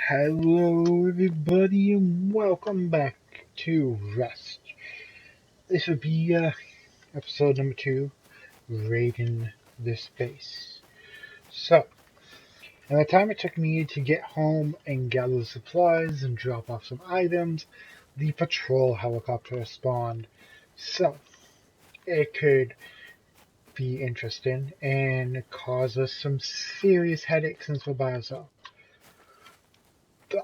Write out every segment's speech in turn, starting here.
Hello, everybody, and welcome back to Rust. This would be episode number 2, Raiding this base. So, in the time it took me to get home and gather supplies and drop off some items, the patrol helicopter spawned. So, it could be interesting and cause us some serious headaches since we're by ourselves.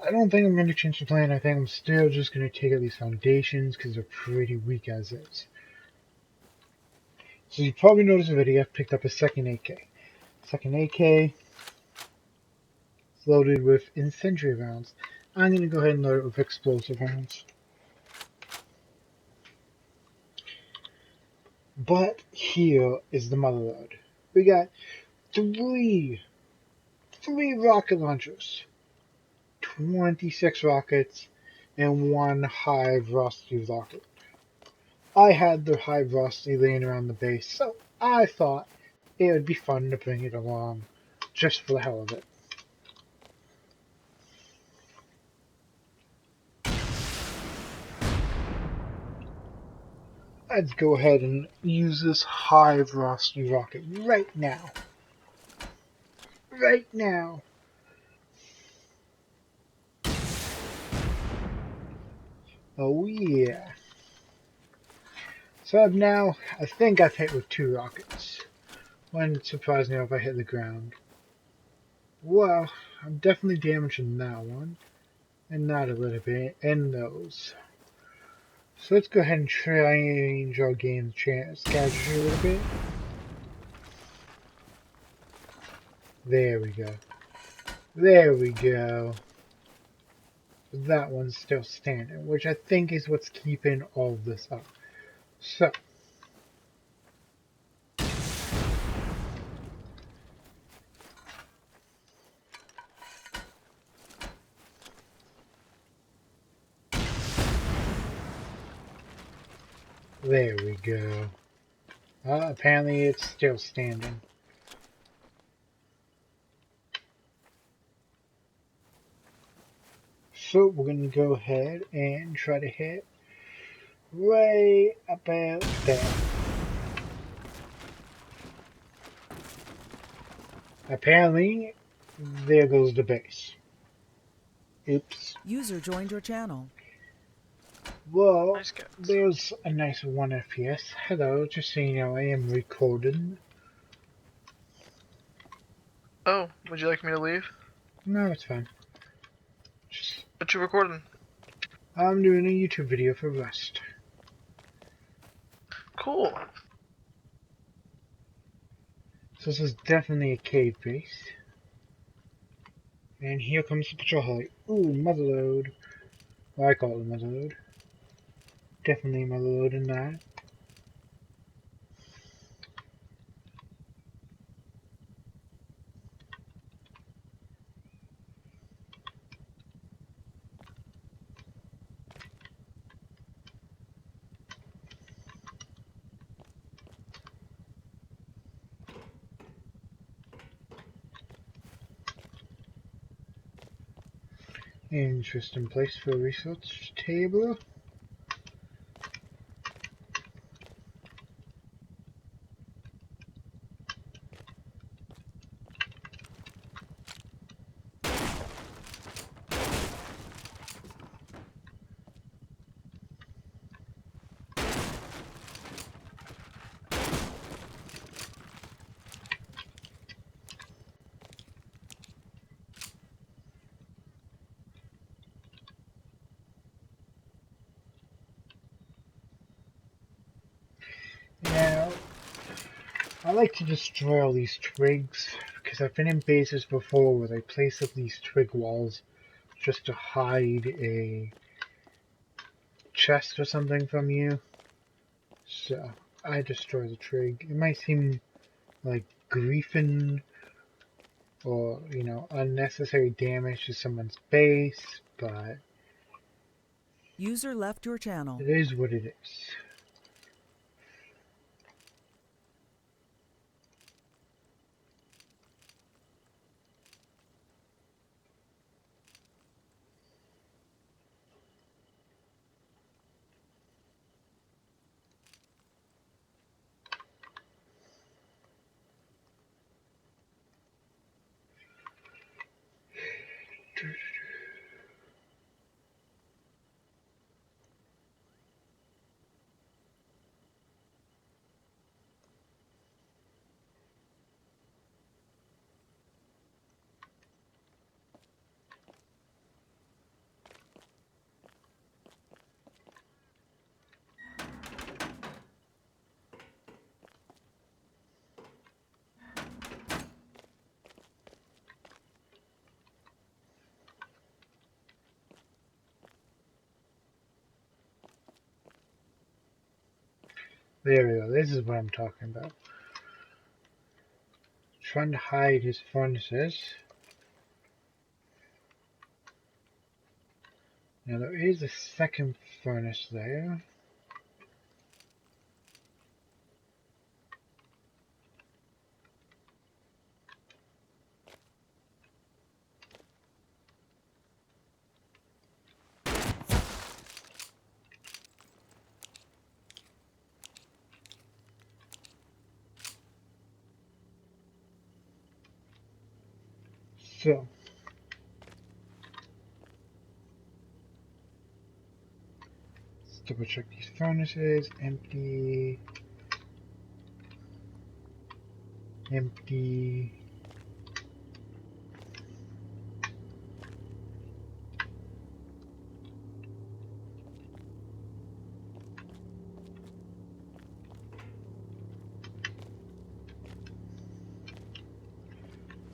I don't think I'm going to change the plan. I think I'm still just going to take out these foundations because they're pretty weak as is. So you probably noticed already I've picked up a second AK. Second AK is loaded with incendiary rounds. I'm going to go ahead and load it with explosive rounds. But here is the motherload. We got three rocket launchers, 26 rockets, and one high velocity rocket. I had the high velocity laying around the base, so I thought it would be fun to bring it along just for the hell of it. Let's go ahead and use this high velocity rocket right now. Right now. Oh yeah. So now, I think I've hit with 2 rockets. Wouldn't surprise me if I hit the ground. Well, I'm definitely damaging that one. And that a little bit. And those. So let's go ahead and change our game strategy a little bit. There we go. There we go. That one's still standing, which I think is what's keeping all of this up. So, there we go. Apparently it's still standing. So we're going to go ahead and try to hit right about there. Apparently, there goes the base. Oops. User joined your channel. Well, Nice guys. there's a nice 1 FPS. Hello, just so you know, I am recording. Oh, would you like me to leave? No, it's fine. Just, What you recording? I'm doing a YouTube video for Rust. Cool. So this is definitely a cave base. And here comes the patrol heli. Ooh, motherload. Well, I call it a motherload. Definitely a motherload in that. Interesting place for a research table. Now, I like to destroy all these twigs because I've been in bases before where they place up these twig walls just to hide a chest or something from you. So, I destroy the twig. It might seem like griefing or, unnecessary damage to someone's base, but User left your channel. it is what it is. There we go. This is what I'm talking about. Trying to hide his furnaces. Now there is a second furnace there. So, let's double check these furnaces. Empty. Empty.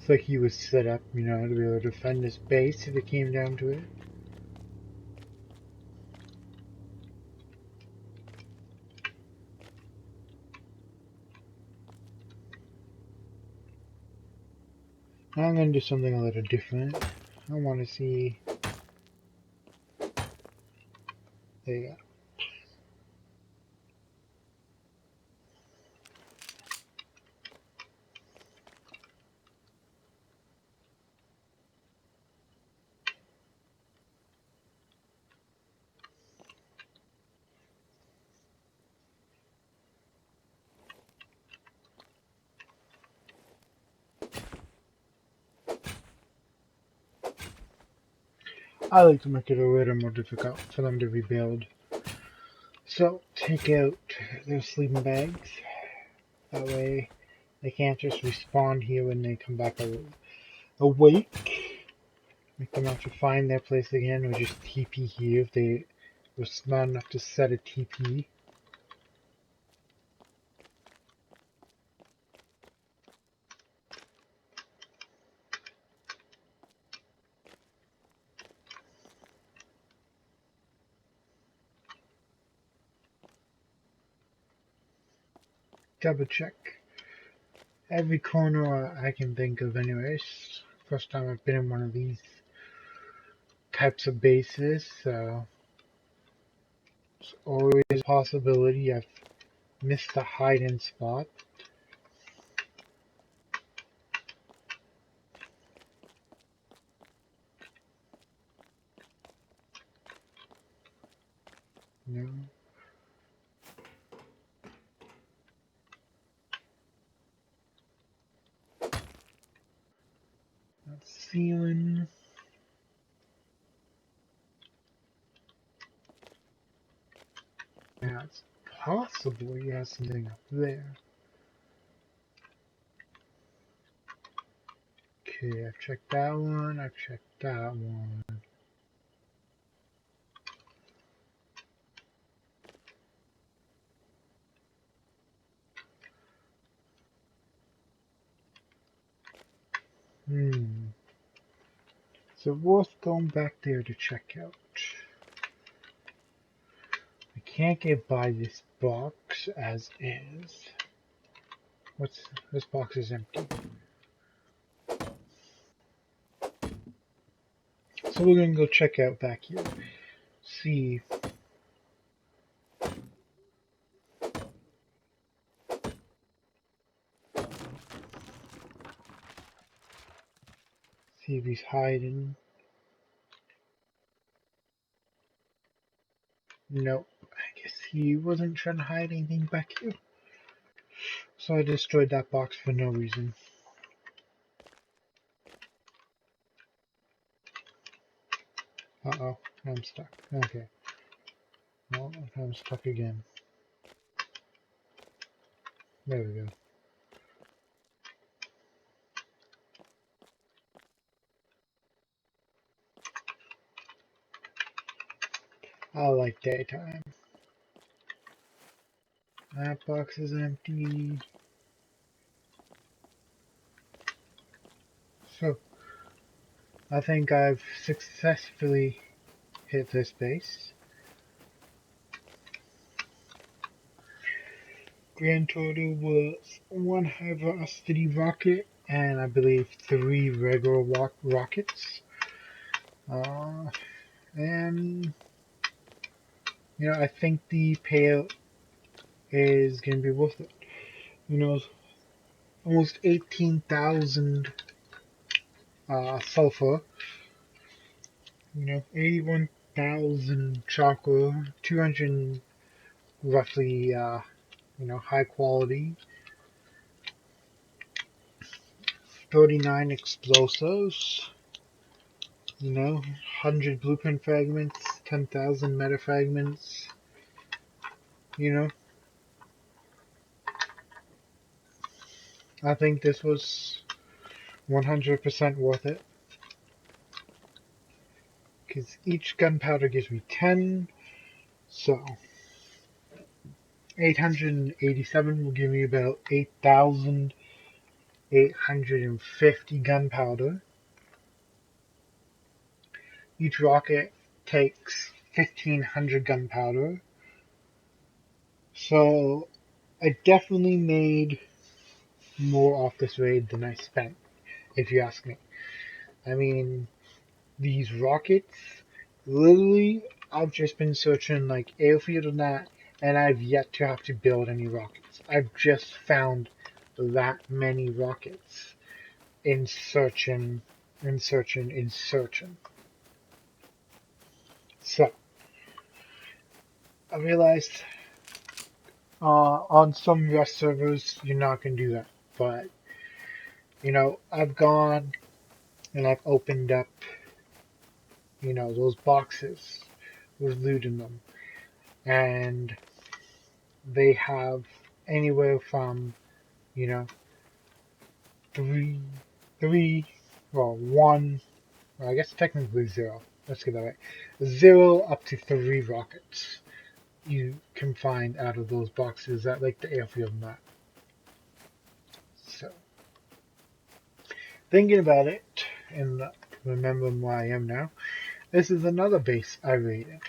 It's like he was set up, you know, to be able to defend this base if it came down to it. I'm going to do something a little different. I want to see... There you go. I like to make it a little more difficult for them to rebuild. So, take out their sleeping bags. That way, they can't just respawn here when they come back awake. Make them have to find their place again, or just TP here if they were smart enough to set a TP. Double check every corner I can think of anyways. First time I've been in one of these types of bases, so it's always a possibility I've missed a hide-in spot. No. Not ceiling. Yeah, it's possible he has something up there. Okay, I've checked that one, I've checked that one. So worth going back there to check out. I can't get by this box as is. This box is empty. So we're gonna go check out back here. See if he's hiding. Nope. I guess he wasn't trying to hide anything back here. So I destroyed that box for no reason. Uh-oh. I'm stuck. Okay. Well, I'm stuck again. There we go. I like daytime. That box is empty. So, I think I've successfully hit this base. grand total was one high velocity rocket and I believe three regular rockets. Uh, and I think the payout is going to be worth it. Almost 18,000 sulfur. 81,000 charcoal, 200 roughly, high quality, 39 explosives, 100 blueprint fragments, 10,000 meta fragments, you know. I think this was 100% worth it. Because each gunpowder gives me 10, so 887 will give me about 8,850 gunpowder. Each rocket takes 1,500 gunpowder. So I definitely made more off this raid than I spent, if you ask me. I mean, these rockets, literally, I've just been searching like airfield and that, and I've yet to have to build any rockets. I've just found that many rockets in searching, in searching, in searching. So, I realized on some Rust servers, you're not going to do that. But, I've gone and I've opened up, those boxes with loot in them. And they have anywhere from, you know, three, one, well, I guess technically zero. Let's get that right. 0 up to 3 rockets you can find out of those boxes at like the airfield map. So, thinking about it and remembering where I am now, this is another base I raided.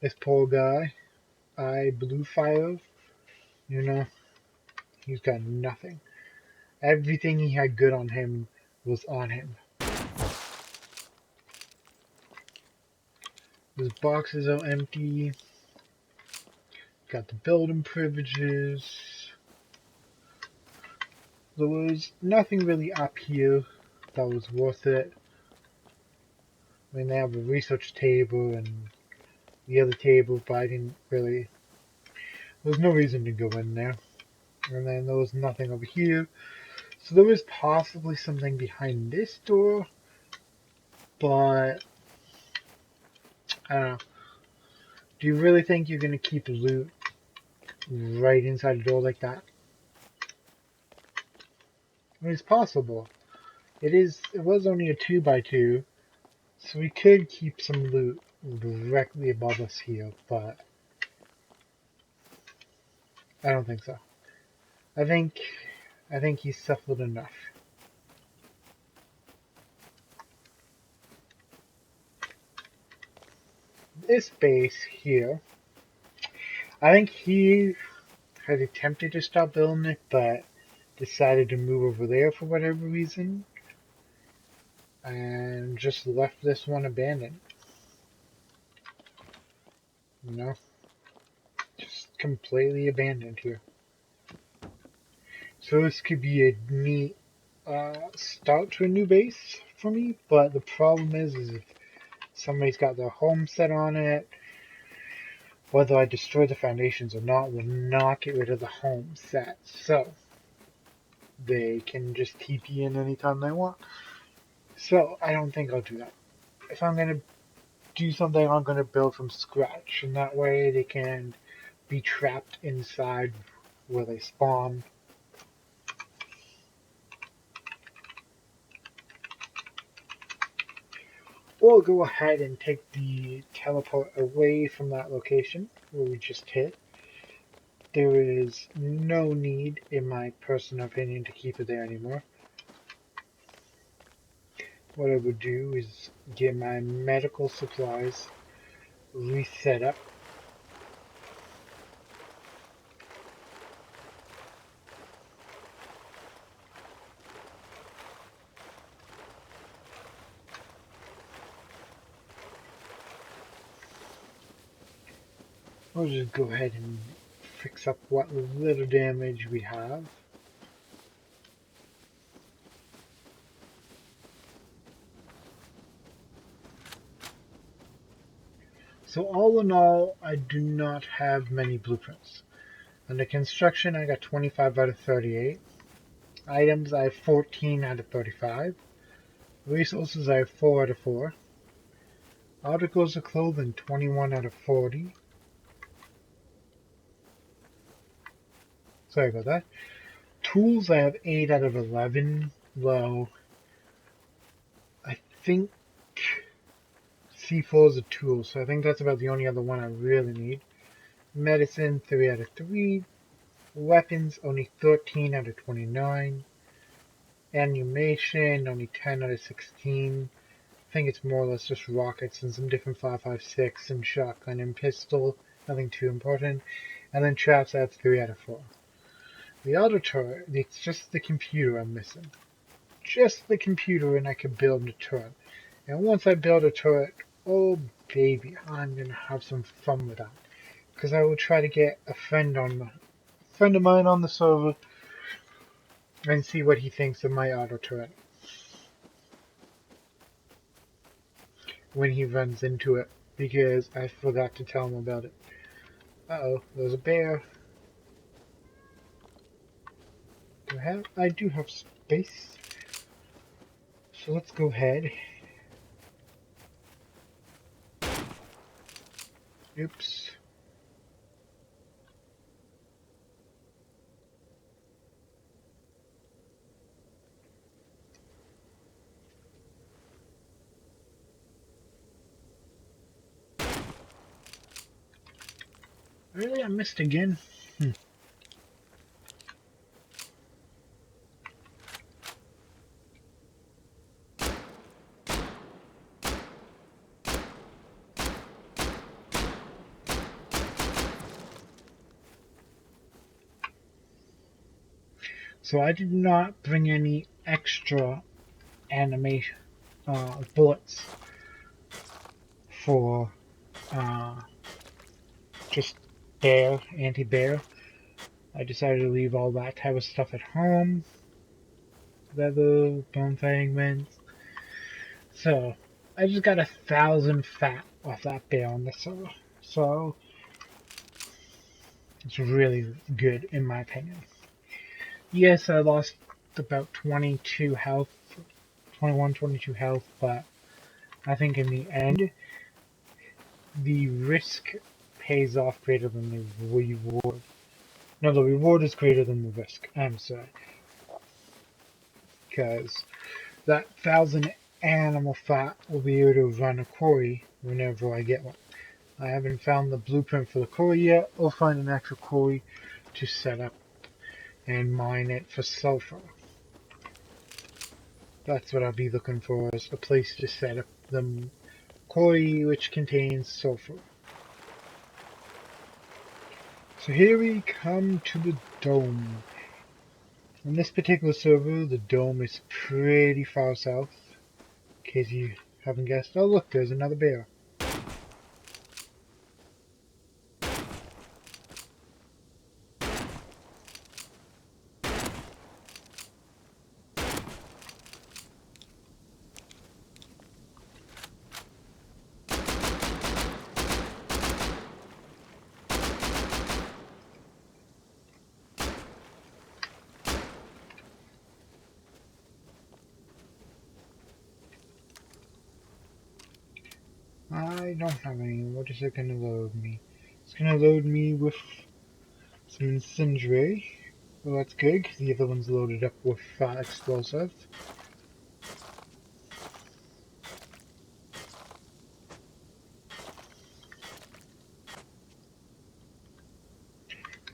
This poor guy, Blue Fire, he's got nothing. Everything he had good on him was on him. His boxes are empty. Got the building privileges. There was nothing really up here that was worth it. I mean, they have a research table and the other table, but I didn't really. There was no reason to go in there. And then there was nothing over here. So there was possibly something behind this door, but I don't know. Do you really think you're gonna keep loot right inside a door like that? I mean, it's possible. It was only a 2x2, so we could keep some loot directly above us here, but I don't think so. I think he's suffered enough. This base here, I think he had attempted to stop building it, but decided to move over there for whatever reason, and just left this one abandoned. Just completely abandoned here. So this could be a neat start to a new base for me, but the problem is if somebody's got their home set on it, whether I destroy the foundations or not will not get rid of the home set. So they can just TP in anytime they want. So I don't think I'll do that. If I'm going to do something, I'm going to build from scratch, and that way they can be trapped inside where they spawn. We'll go ahead and take the teleport away from that location where we just hit. There is no need, in my personal opinion, to keep it there anymore. What I would do is get my medical supplies reset up. We'll just go ahead and fix up what little damage we have. So all in all, I do not have many blueprints. Under construction, I got 25 out of 38. Items, I have 14 out of 35. Resources, I have 4 out of 4. Articles of clothing, 21 out of 40. Sorry about that. Tools, I have 8 out of 11. Well, I think C4 is a tool, so I think that's about the only other one I really need. Medicine, 3 out of 3. Weapons, only 13 out of 29. Animation, only 10 out of 16. I think it's more or less just rockets and some different 5.56 and shotgun and pistol. Nothing too important. And then traps, I have 3 out of 4. The auto turret, it's just the computer I'm missing. Just the computer and I can build a turret. And once I build a turret, oh baby, I'm gonna have some fun with that. Because I will try to get a friend of mine on the server and see what he thinks of my auto turret when he runs into it, because I forgot to tell him about it. Uh-oh, there's a bear. I do have space. So let's go ahead. Oops. Really? I missed again? So I did not bring any extra animation bullets for just anti-bear. I decided to leave all that type of stuff at home. Leather, bone fragments. So I just got 1,000 fat off that bear on the server. So it's really good in my opinion. Yes, I lost about 22 health, 21, 22 health, but I think in the end, the risk pays off greater than the reward. No, the reward is greater than the risk. I'm sorry. Because that 1,000 animal fat will be able to run a quarry whenever I get one. I haven't found the blueprint for the quarry yet. I'll find an actual quarry to set up and mine it for sulfur. That's what I'll be looking for, is a place to set up the quarry which contains sulfur. So here we come to the dome. On this particular server, the dome is pretty far south, in case you haven't guessed. Oh look, there's another bear. I don't have any. What is it going to load me? It's going to load me with some incendiary. Well, that's good, because the other one's loaded up with explosive.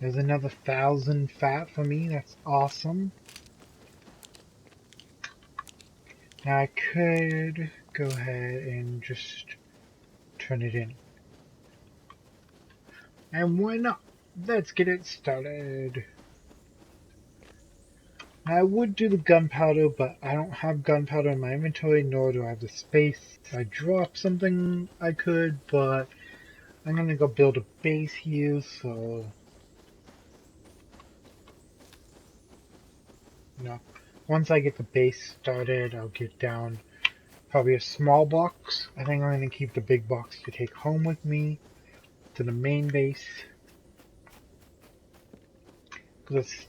There's another 1,000 fat for me. That's awesome. Now I could go ahead and just turn it in. And why not? Let's get it started. I would do the gunpowder, but I don't have gunpowder in my inventory, nor do I have the space. If I drop something, I could, but I'm gonna go build a base here, so you know, once I get the base started, I'll get down probably a small box. I think I'm gonna keep the big box to take home with me to the main base. Because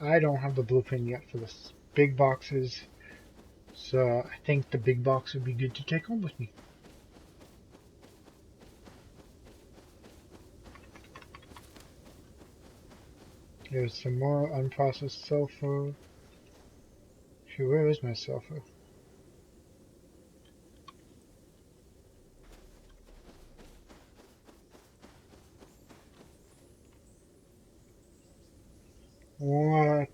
I don't have the blueprint yet for this big boxes, so I think the big box would be good to take home with me. There's some more unprocessed sulfur. Sure, where is my sulfur? What?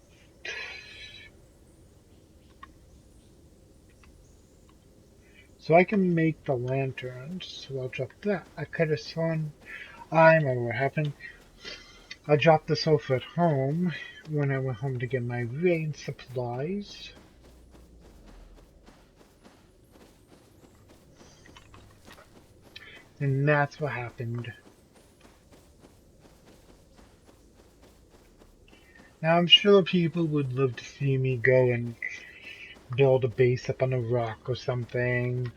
So I can make the lanterns, so I'll drop that. I could have sworn, I remember what happened. I dropped the sulfur at home when I went home to get my raid supplies. And that's what happened. Now I'm sure people would love to see me go and build a base up on a rock or something.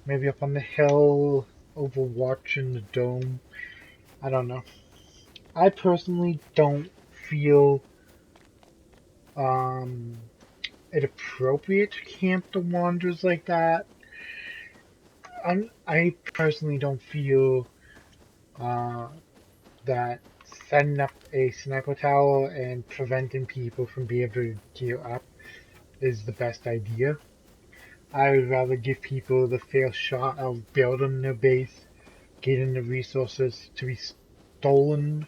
Maybe up on the hill, overwatching the dome. I don't know. I personally don't feel um, it appropriate to camp the Wanderers like that. I personally don't feel uh, that setting up a sniper tower and preventing people from being able to gear up is the best idea. I would rather give people the fair shot of building their base, getting the resources to be stolen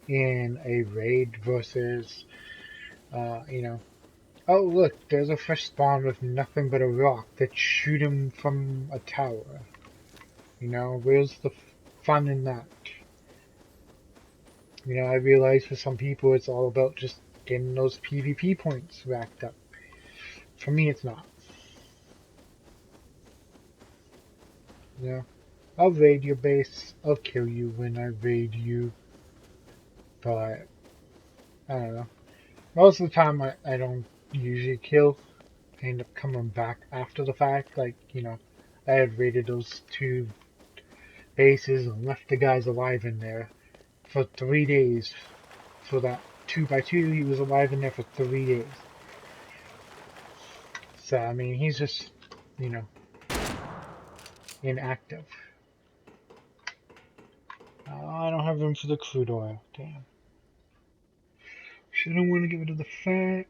in a raid versus, you know, oh look, there's a fresh spawn with nothing but a rock. Let's shoot him from a tower. You know, where's the fun in that? You know, I realize for some people it's all about just getting those PvP points racked up. For me, it's not. You know, I'll raid your base. I'll kill you when I raid you. But, I don't know. Most of the time, I don't usually kill. I end up coming back after the fact. Like, you know, I had raided those two bases and left the guys alive in there for 3 days. For that 2x2, he was alive in there for 3 days. So, I mean, he's just, you know, inactive. I don't have room for the crude oil. Damn. Shouldn't want to get rid of the fat.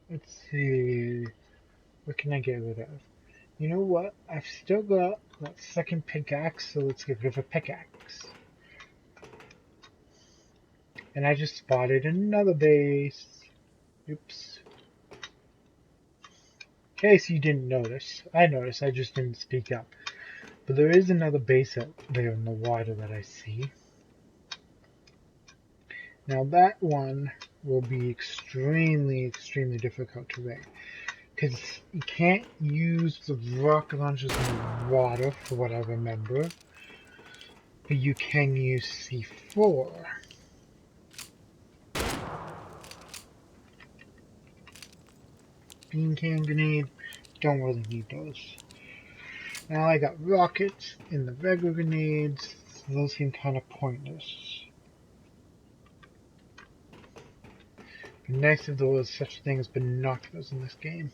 Let's see. What can I get rid of? You know what? I've still got that second pickaxe, so let's get rid of a pickaxe. And I just spotted another base. Oops. In case you didn't notice. I noticed, I just didn't speak up. But there is another base out there in the water that I see. Now that one will be extremely, extremely difficult to raid. Because you can't use the rocket launchers in the water, for what I remember. But you can use C4. Bean can grenade, don't really need those. Now I got rockets and the regular grenades, so those seem kind of pointless. Be nice if there was such thing as binoculars in this game.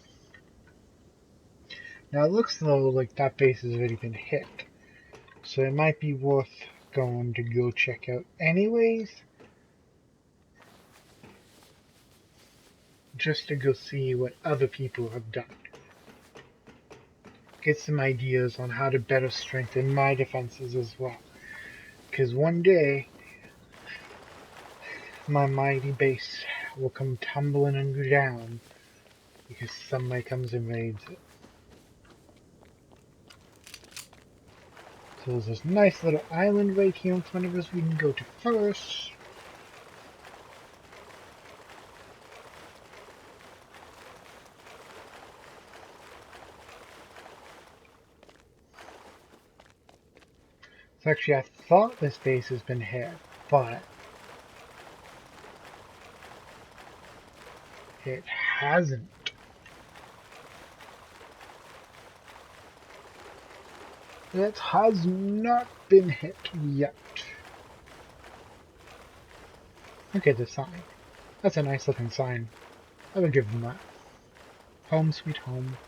Now it looks though like that base has already been hit, so it might be worth going to go check out anyways, just to go see what other people have done. Get some ideas on how to better strengthen my defenses as well. Because one day, my mighty base will come tumbling and down because somebody comes and raids it. So there's this nice little island right here in front of us we can go to first. So actually, I thought this base has been hit, but it hasn't. It has not been hit yet. Look at the sign. That's a nice looking sign. I would give them that. Home sweet home.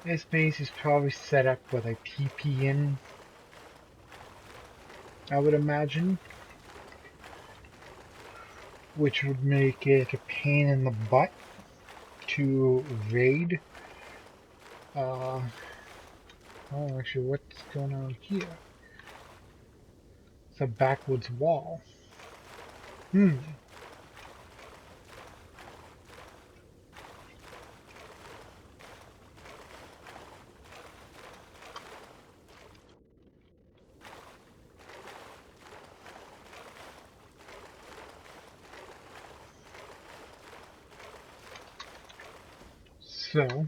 This base is probably set up with a TP in, I would imagine, which would make it a pain in the butt to raid. Oh, actually, what's going on here? It's a backwoods wall. So,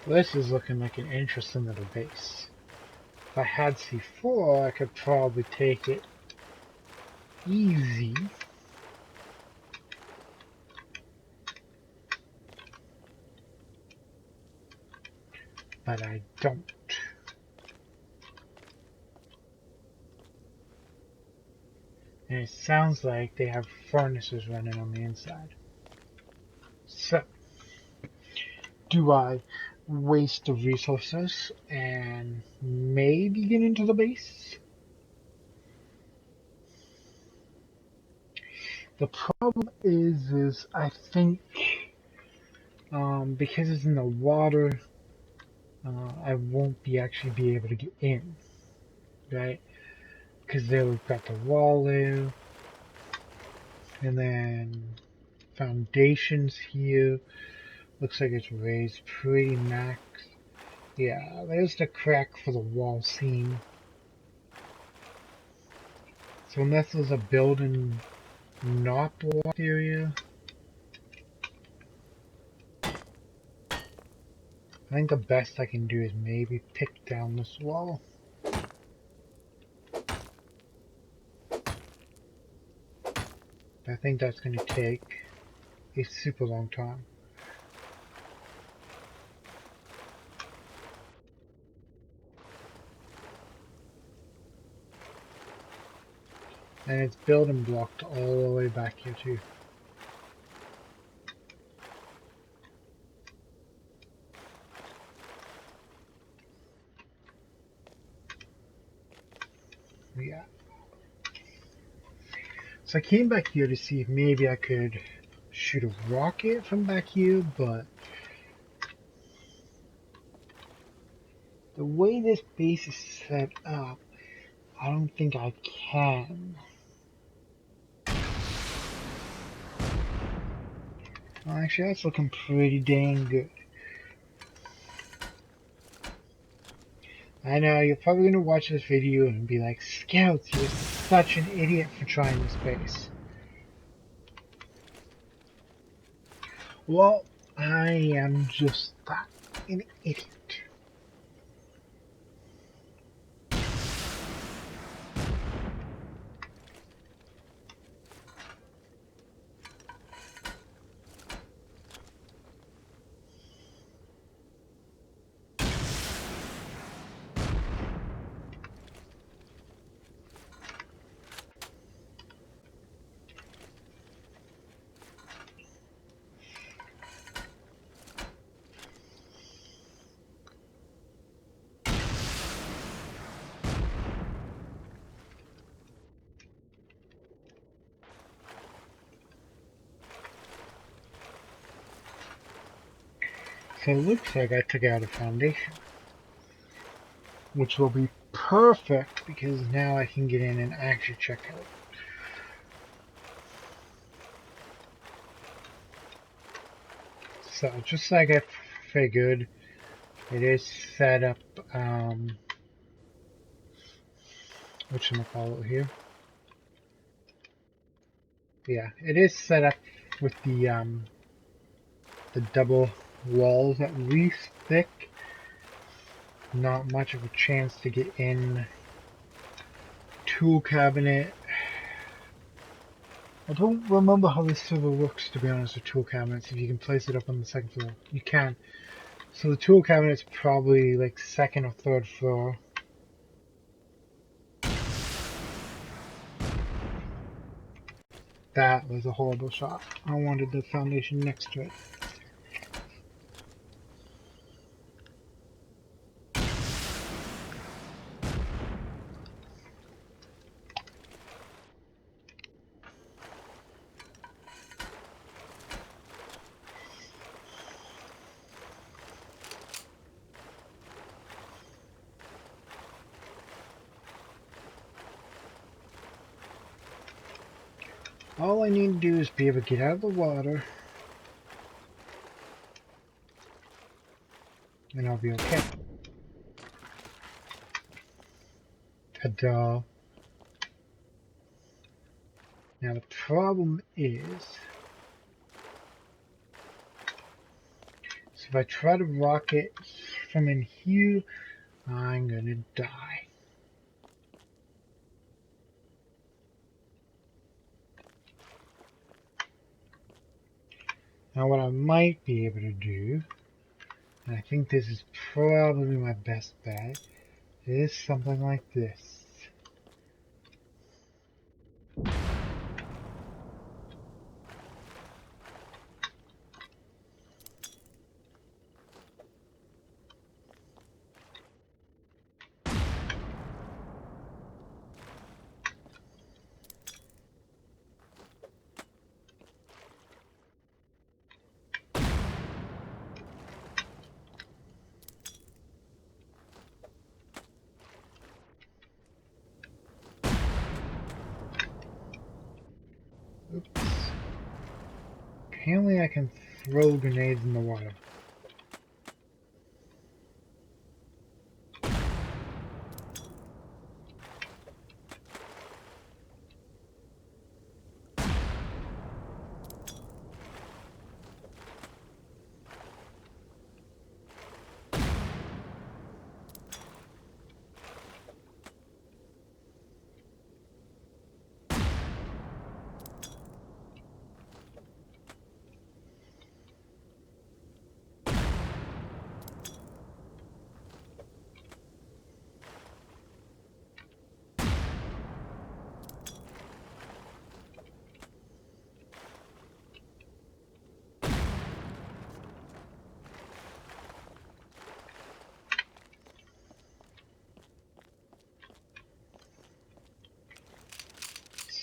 this is looking like an interesting little base. If I had C4, I could probably take it easy. But I don't. And it sounds like they have furnaces running on the inside. So, do I waste the resources and maybe get into the base? The problem is I think because it's in the water, I won't actually be able to get in, right? Because there we've got the wall there, and then foundations here. Looks like it's raised pretty max. Yeah, there's the crack for the wall seam. So unless there's a building not blocked area, I think the best I can do is maybe pick down this wall. I think that's going to take a super long time. And it's building blocked all the way back here too. Yeah. So I came back here to see if maybe I could shoot a rocket from back here, but the way this base is set up, I don't think I can. Well, actually, that's looking pretty dang good. I know, you're probably going to watch this video and be like, Scouts, you're such an idiot for trying this base. Well, I am just that, an idiot. So it looks like I took out a foundation, which will be perfect because now I can get in and actually check out. So just like I figured, it is set up, whatchamacallit here. Yeah, it is set up with the double walls at least thick. Not much of a chance to get in. Tool cabinet. I don't remember how this server works, to be honest, with tool cabinets. If you can place it up on the second floor, you can. So the tool cabinet's probably like second or third floor. That was a horrible shot. I wanted the foundation next to it. All I need to do is be able to get out of the water, and I'll be okay. Ta-da. Now the problem is, so if I try to rock it from in here, I'm gonna die. Now what I might be able to do, and I think this is probably my best bet, is something like this. Oops. Apparently I can throw grenades in the water.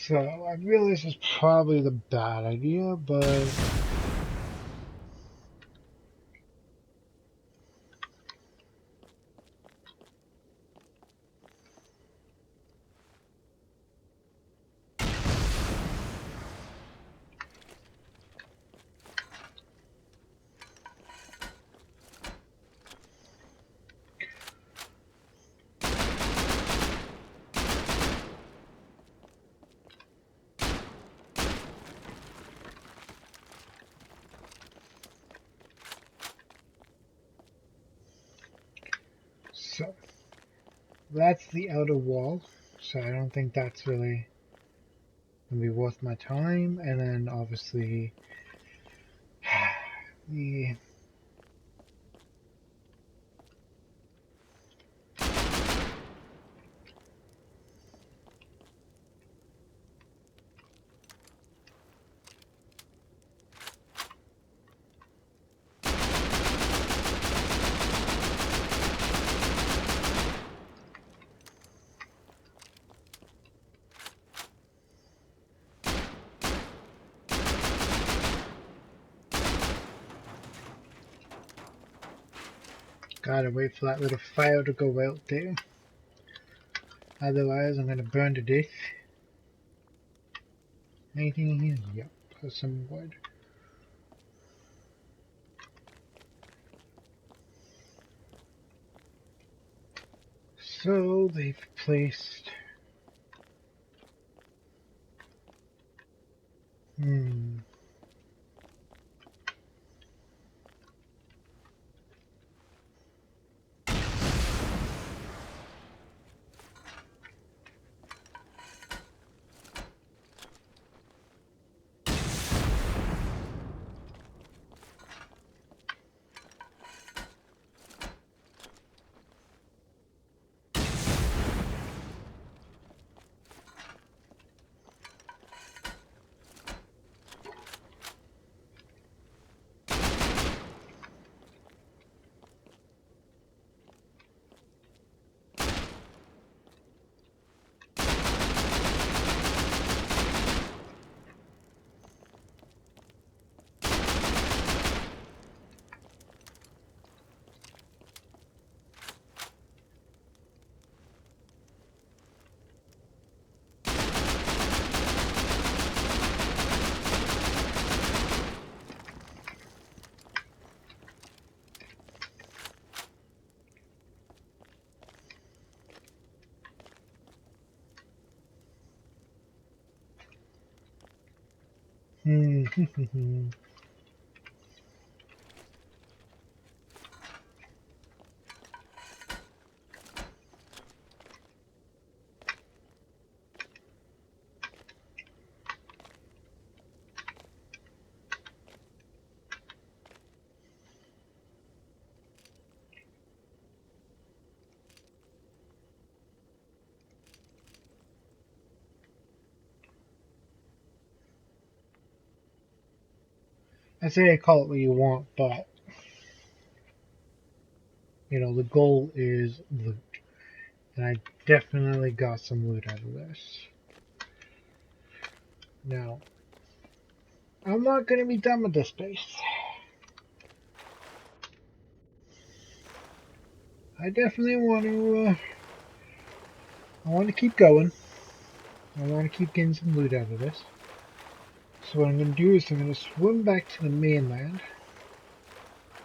So I realize this is probably the bad idea, but so that's the outer wall. So I don't think that's really gonna be worth my time. And then obviously the gotta wait for that little fire to go out there. Otherwise I'm gonna burn to death. Anything in here? Yep, there's some wood. So they've placed Hmm. Hmm. I say call it what you want, but the goal is loot. And I definitely got some loot out of this. Now, I'm not going to be done with this base. I definitely I want to keep going. I want to keep getting some loot out of this. So what I'm going to do is I'm going to swim back to the mainland,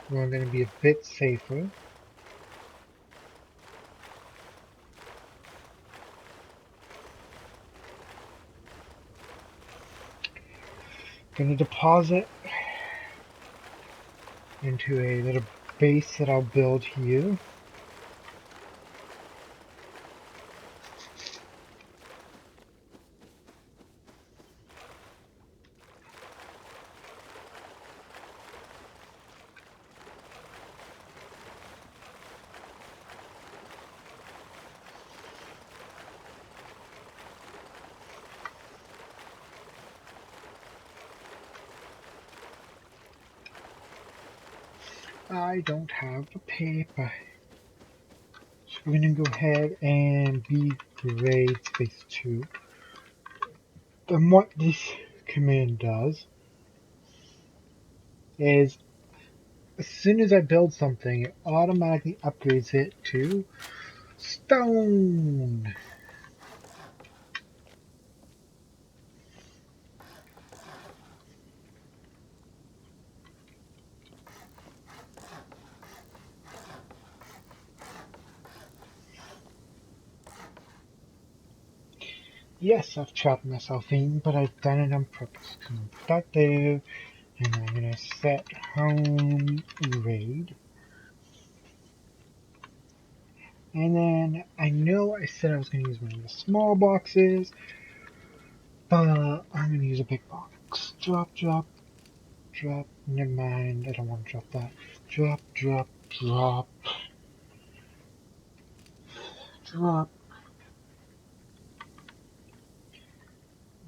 where I'm going to be a bit safer. Going to deposit into a little base that I'll build here. I don't have the paper. So we're going to go ahead and grade space 2. And what this command does is as soon as I build something, it automatically upgrades it to stone. Yes, I've trapped myself in, but I've done it on purpose. I'm going to put that there, and I'm going to set home raid. And then I know I said I was going to use one of the small boxes, but I'm going to use a big box. Drop, drop, drop. Never mind, I don't want to drop that. Drop, drop, drop. Drop.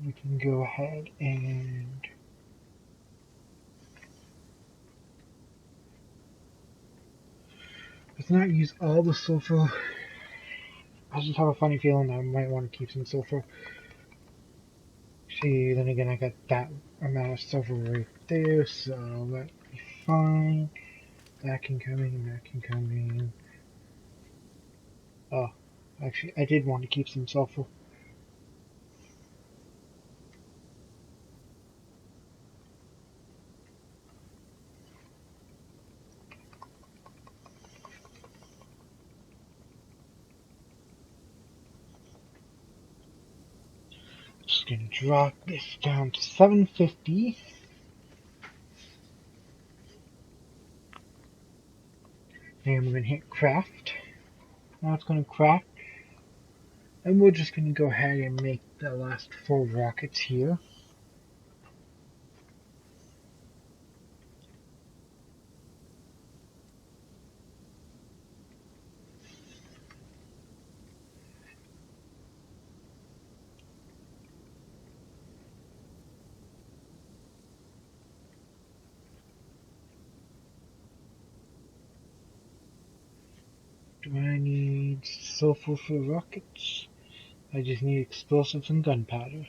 We can go ahead and let's not use all the sulfur. I just have a funny feeling I might want to keep some sulfur. See, then again, I got that amount of sulfur right there, so that'll be fine. That can come in, that can come in. Oh, actually, I did want to keep some sulfur. Just gonna drop this down to 750. And we're gonna hit craft. Now it's gonna craft. And we're just gonna go ahead and make the last 4 rockets here. Do I need sulfur for rockets? I just need explosives and gunpowder.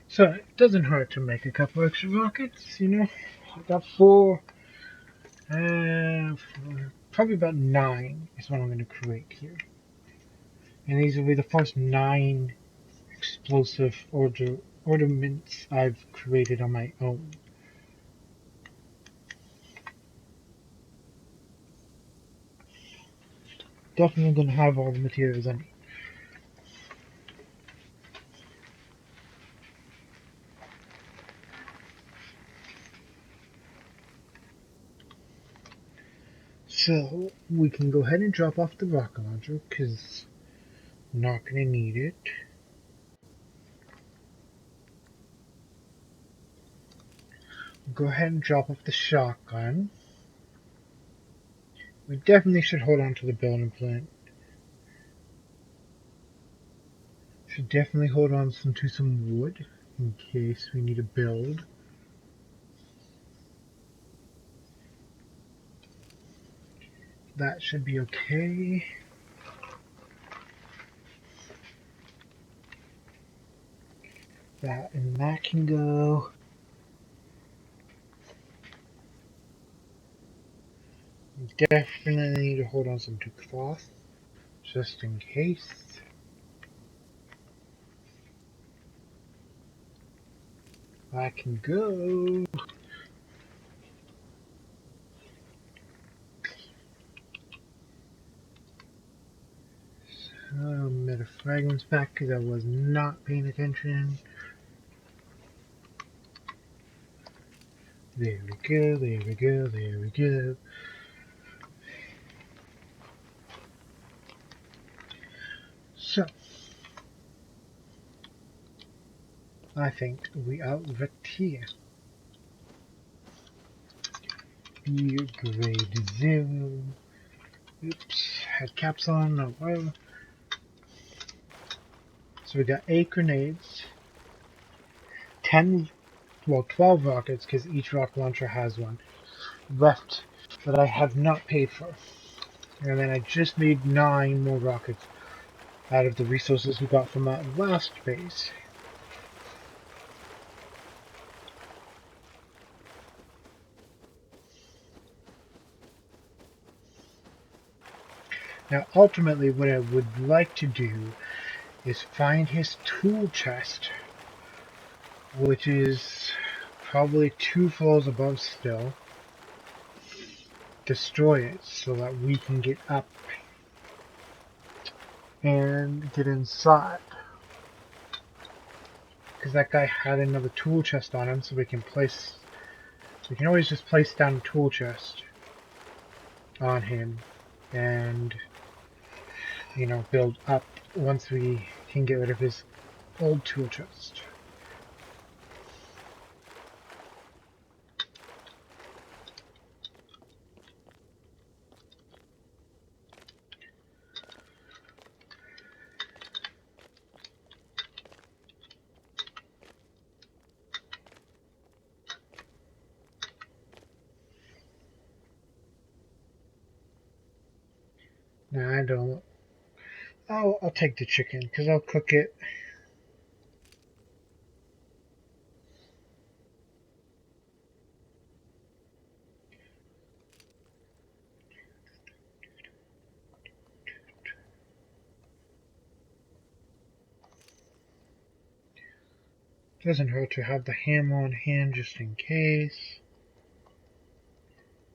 So it doesn't hurt to make a couple extra rockets, you know. I got 4, probably about 9 is what I'm going to create here. And these will be the first 9 explosive ornaments I've created on my own. Definitely going to have all the materials I need. So we can go ahead and drop off the rocket launcher because I'm not going to need it. Go ahead and drop off the shotgun. We definitely should hold on to the building plant. Should definitely hold on to some wood in case we need to build. That should be okay. That and that can go. Definitely need to hold on some to cloth, just in case. That can go. Meta fragments back because I was not paying attention. There we go, there we go, there we go. So, I think we are right here. B grade 0. Oops, had caps on, oh well. So we got 8 grenades, 10, well 12 rockets because each rocket launcher has one left that I have not paid for. And then I just made 9 more rockets out of the resources we got from that last base. Now ultimately what I would like to do is find his tool chest, which is probably 2 floors above still. Destroy it so that we can get up and get inside. Because that guy had another tool chest on him, so we can always just place down a tool chest on him and, you know, build up once we can get rid of his old tool chest. Nah, I don't. I'll take the chicken because I'll cook it. Doesn't hurt to have the hammer on hand just in case.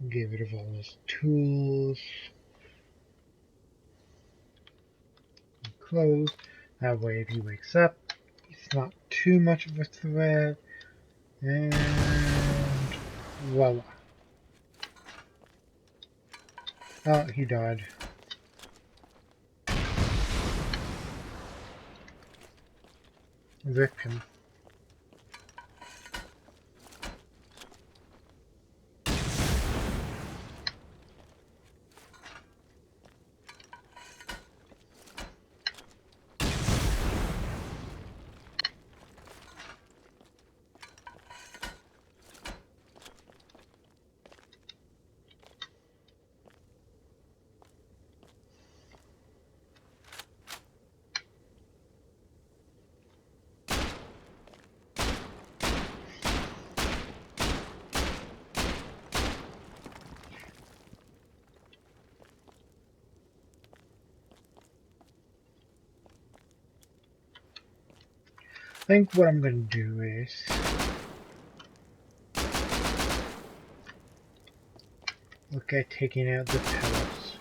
Get rid of all his tools. Close. That way if he wakes up, it's not too much of a threat. And voila. Oh, he died. Rip him. I think what I'm going to do is look at taking out the pillars.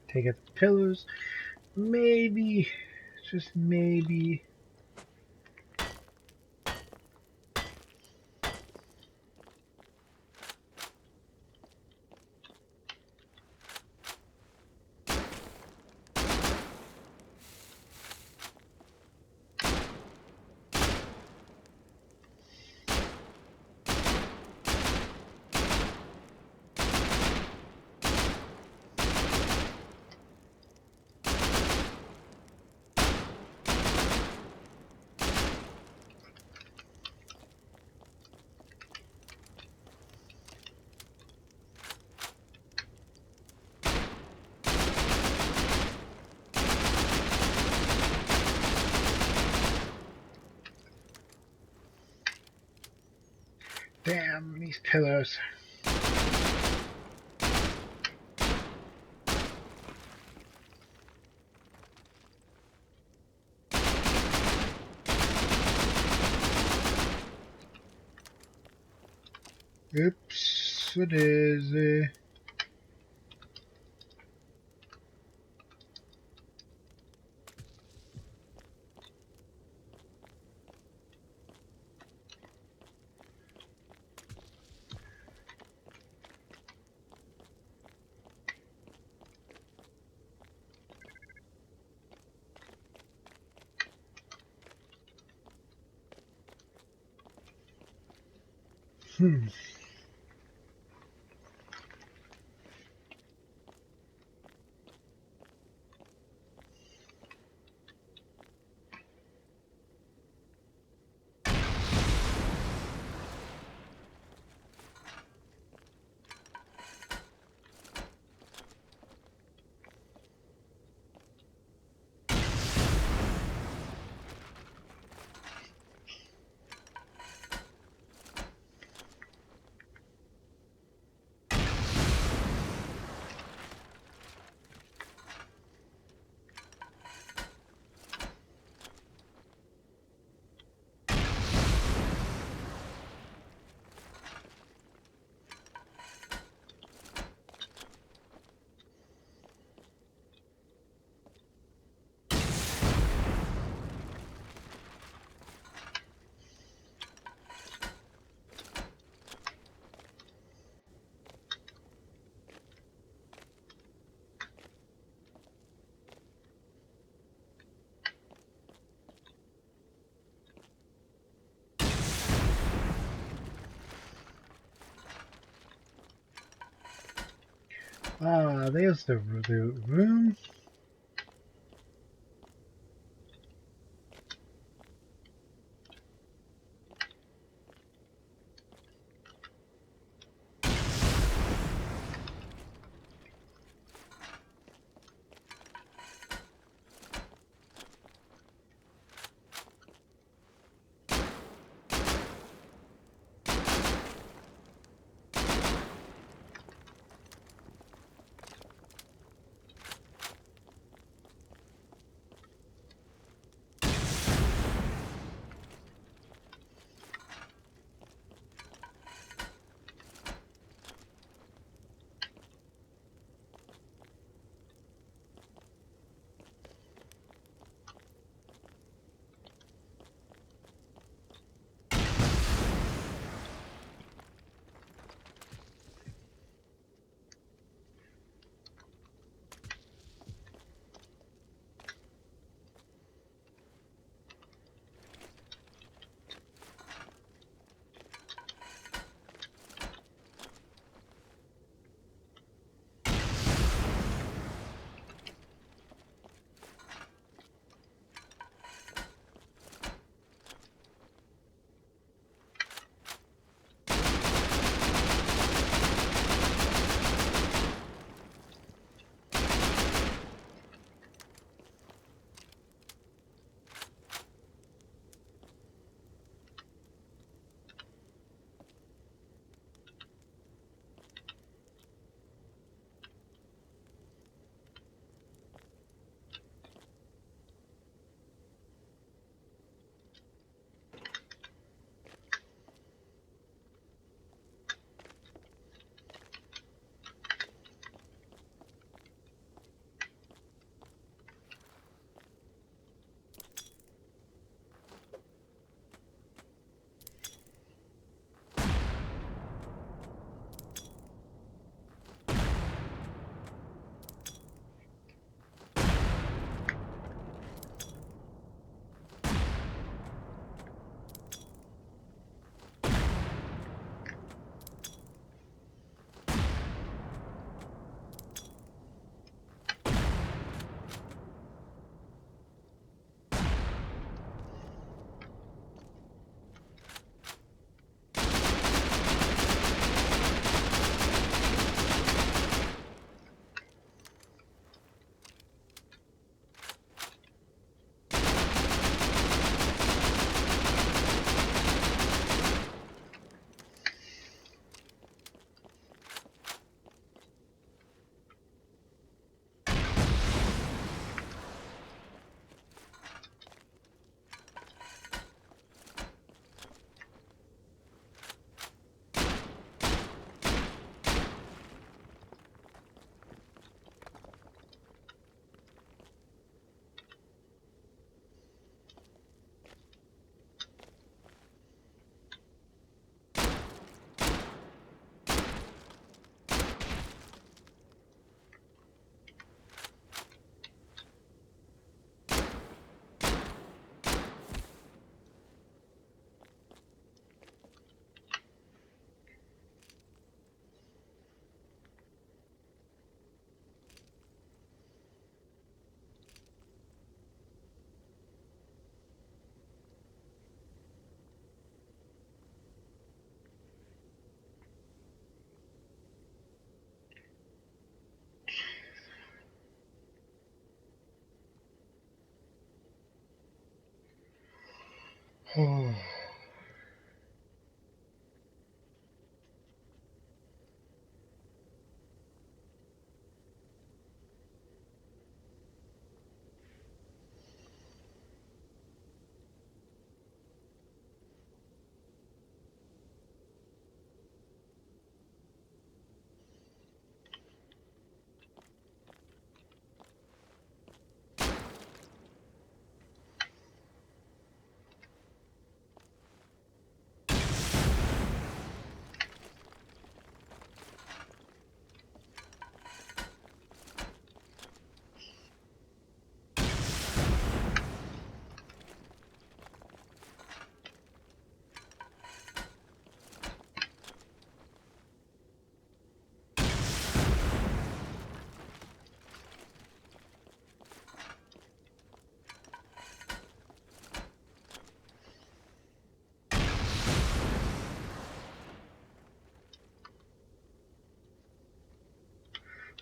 Take out the pillars. Maybe, just maybe, damn these pillars. Oops, what is it? Hmm. Ah, there's the room. Oh.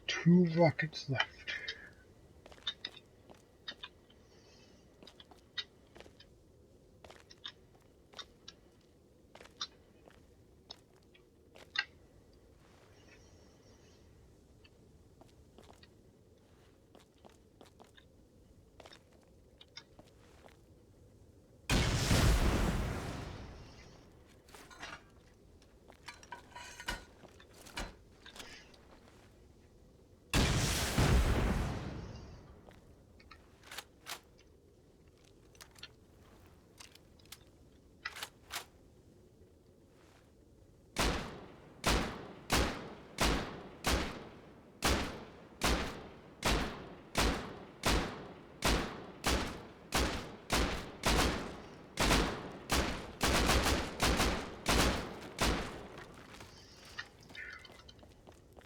Two rockets left.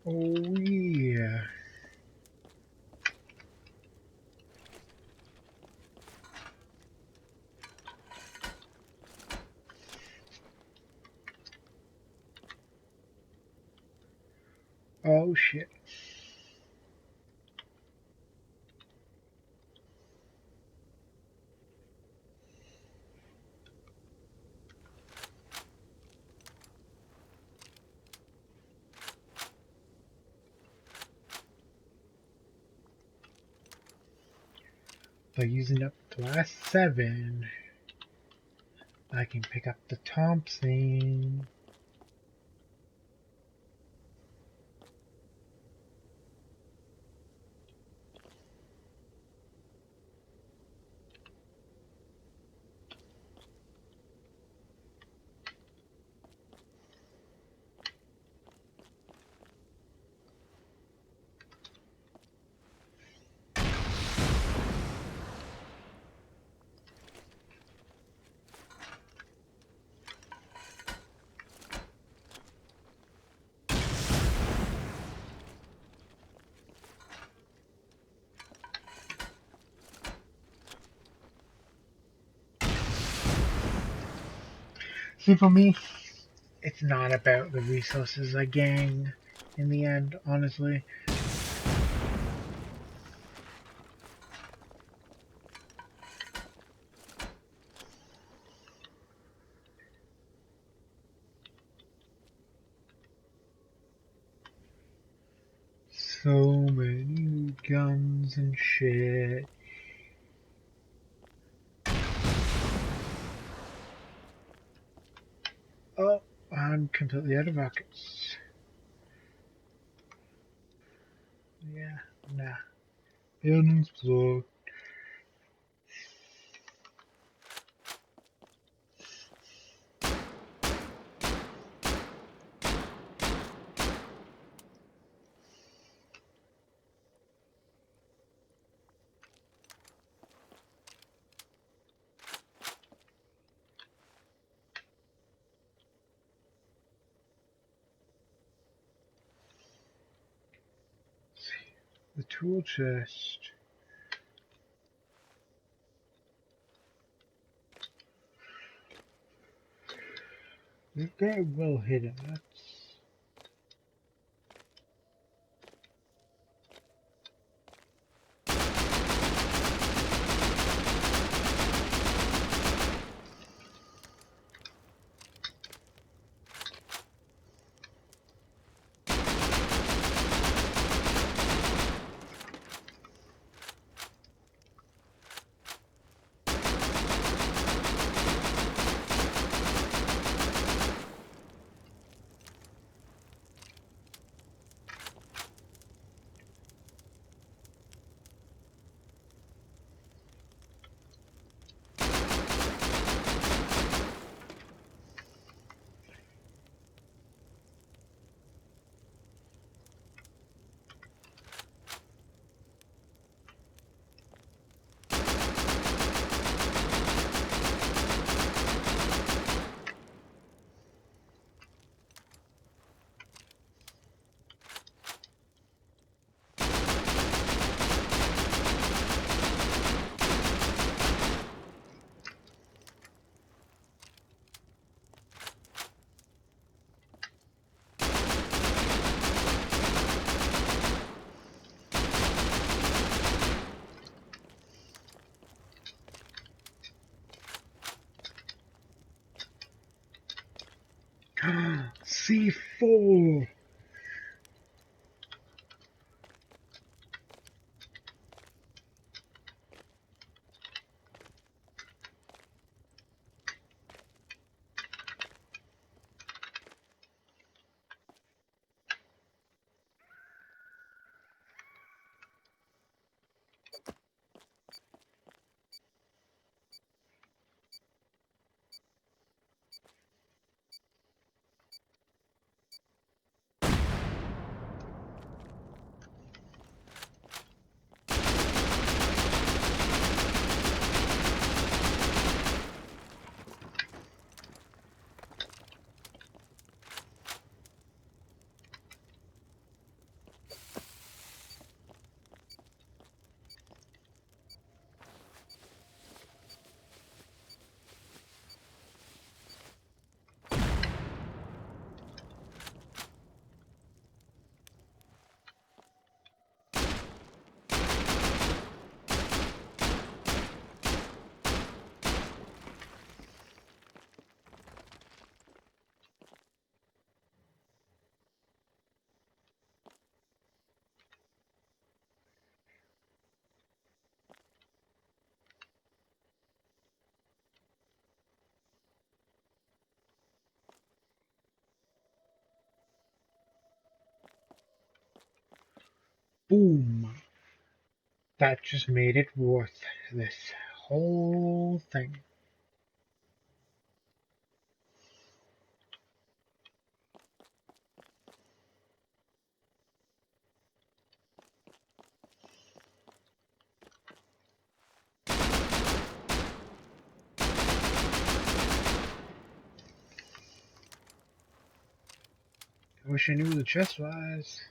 Oh yeah. Oh shit. By using up the last 7, I can pick up the Thompson. See, for me, it's not about the resources I gain in the end, honestly. So many guns and shit. Oh, I'm completely out of rockets. Yeah, nah. Buildings blow. The tool chest. This guy well hidden. That's C4. Boom. That just made it worth this whole thing. I wish I knew where the chest was.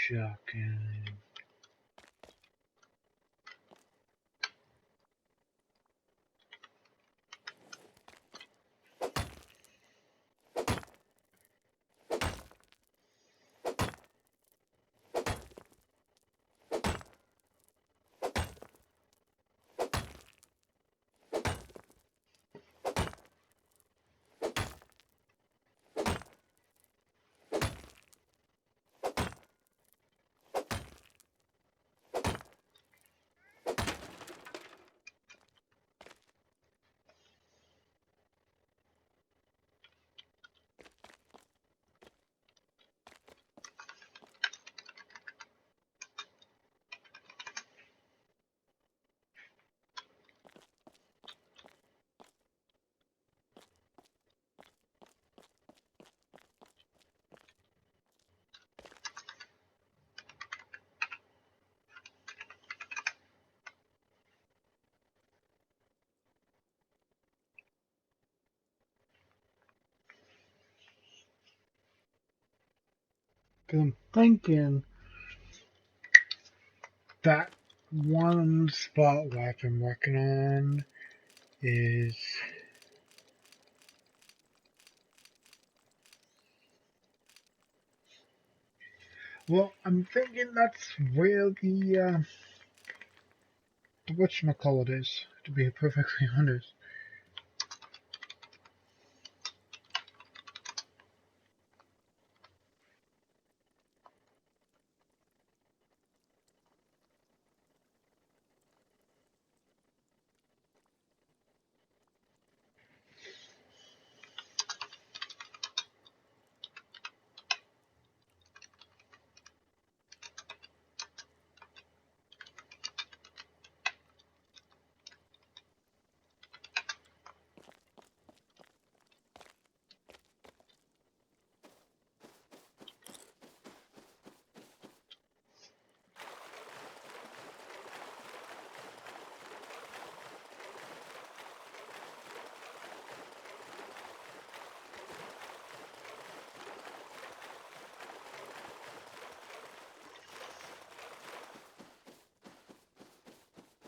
shotgun. Cause I'm thinking that one spot where I've been working on is, well, I'm thinking that's where the whatchamacallit is, to be perfectly honest.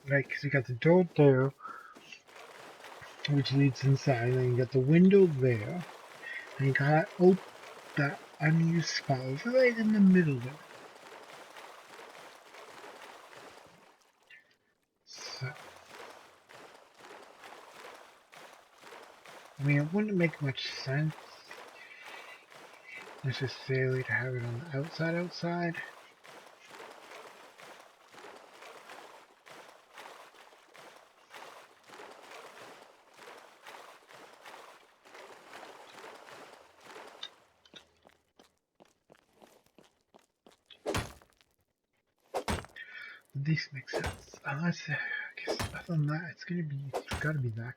Right, because you got the door there, which leads inside, and then you got the window there, and you got that unused spot right in the middle there. So, I mean, it wouldn't make much sense necessarily to have it on the outside. But this makes sense. Unless, I guess, other than that, it's gotta be that.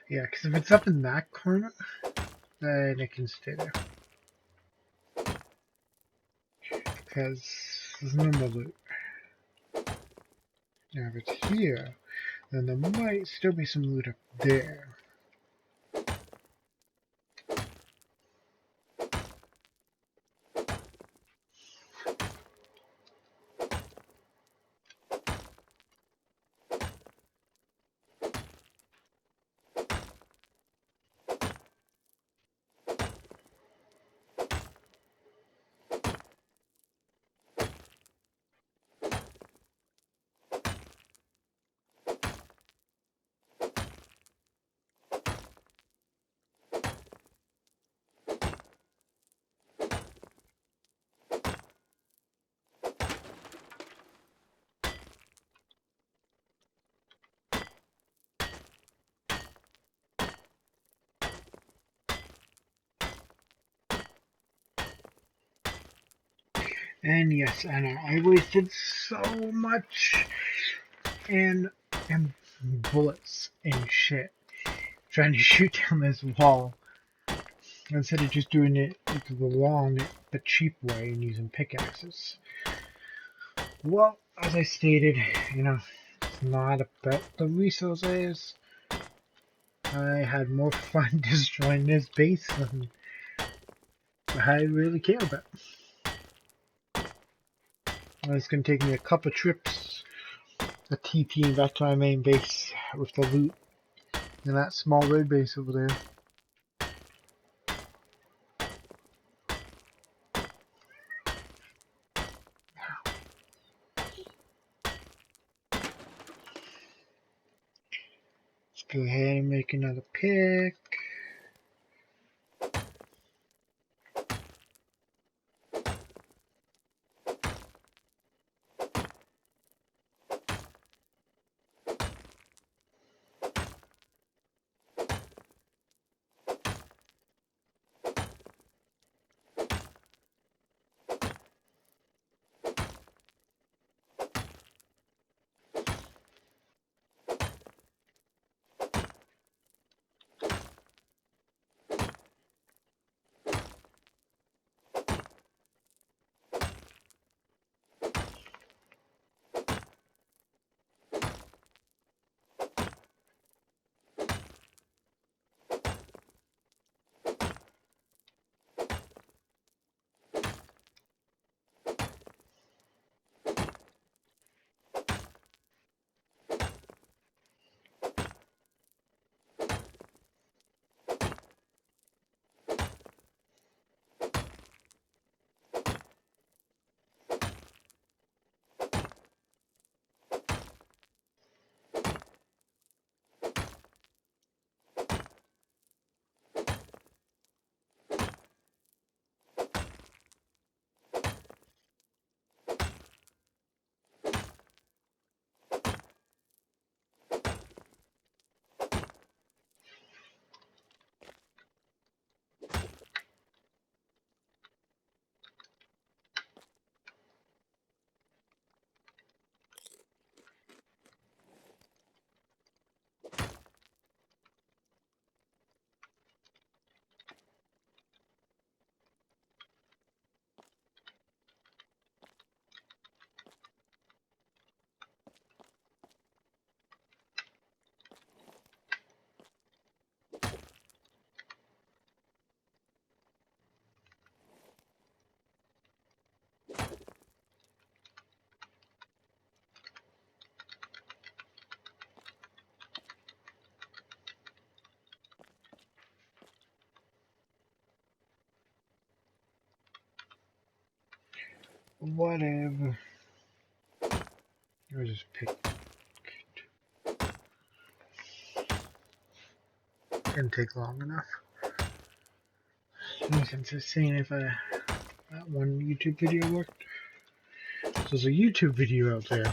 Yeah, because if it's up in that corner, then it can stay there. Because there's no more loot. Now, if it's here, then there might still be some loot up there. And yes, I wasted so much and bullets and shit trying to shoot down this wall instead of just doing it the long but cheap way and using pickaxes. Well, as I stated, it's not about the resources. I had more fun destroying this base than I really care about. It's going to take me a couple trips of TPing back to my main base with the loot in that small red base over there. Let's go ahead and make another pick. Whatever. I'll just pick. Didn't take long enough. Since just seeing if that one YouTube video worked. So there's a YouTube video out there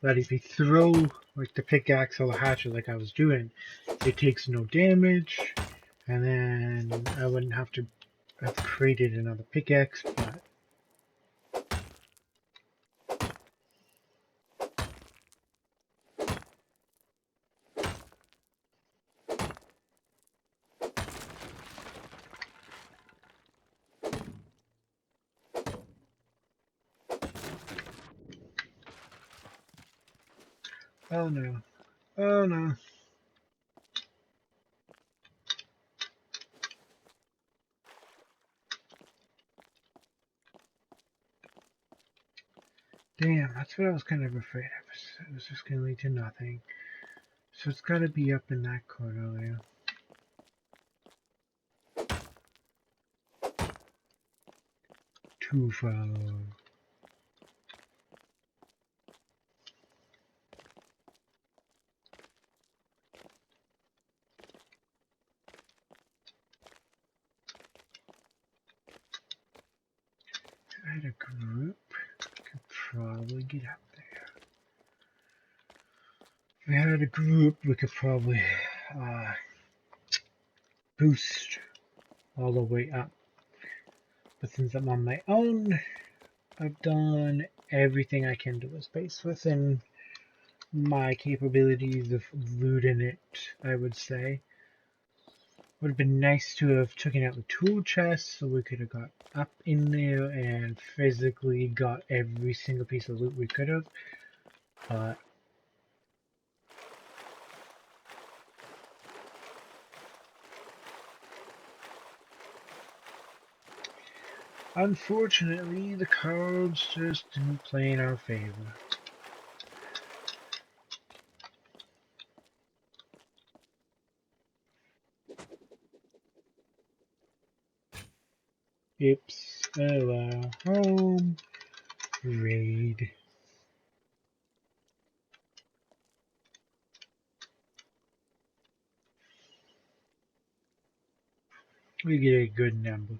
that if you throw like the pickaxe or the hatchet like I was doing, it takes no damage, and then I wouldn't have to have created another pickaxe, but oh no. Oh no. Damn, that's what I was kind of afraid of. It was just going to lead to nothing. So it's got to be up in that corner there. Too far. If I had a group, I could probably get up there. If we had a group, we could probably boost all the way up. But since I'm on my own, I've done everything I can to this base within my capabilities of looting it, I would say. Would have been nice to have taken out the tool chest so we could have got up in there and physically got every single piece of loot we could have. But unfortunately, the cards just didn't play in our favor. Oops, allow home, raid. We get a good number.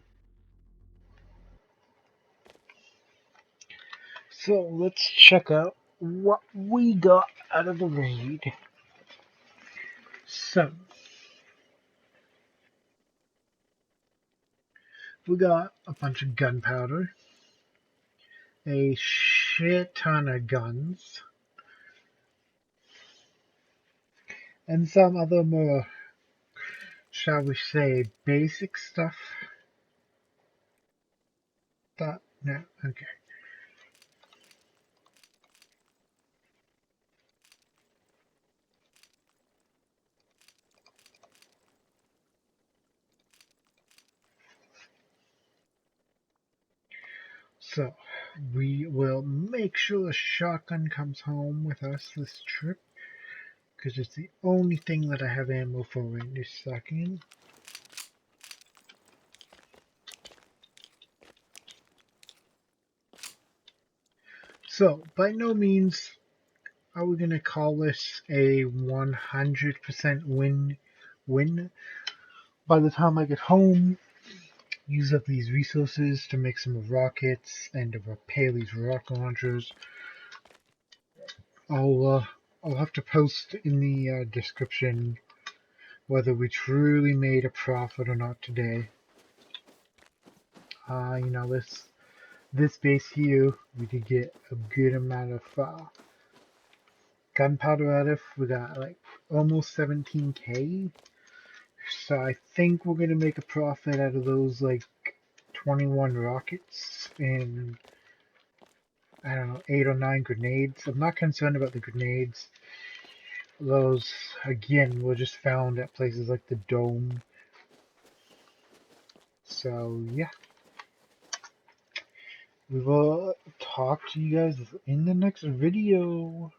So let's check out what we got out of the raid. So, we got a bunch of gunpowder, a shit ton of guns, and some other more, shall we say, basic stuff. No, okay. So, we will make sure the shotgun comes home with us this trip, because it's the only thing that I have ammo for right this second. So, by no means are we going to call this a 100% win. By the time I get home, use up these resources to make some rockets and to repair these rocket launchers, I'll have to post in the description whether we truly made a profit or not today. You know, this base here, we did get a good amount of gunpowder out of. We got like almost 17k. So I think we're gonna make a profit out of those like 21 rockets and I don't know 8 or 9 grenades. I'm not concerned about the grenades. Those again were just found at places like the dome. So yeah, we will talk to you guys in the next video.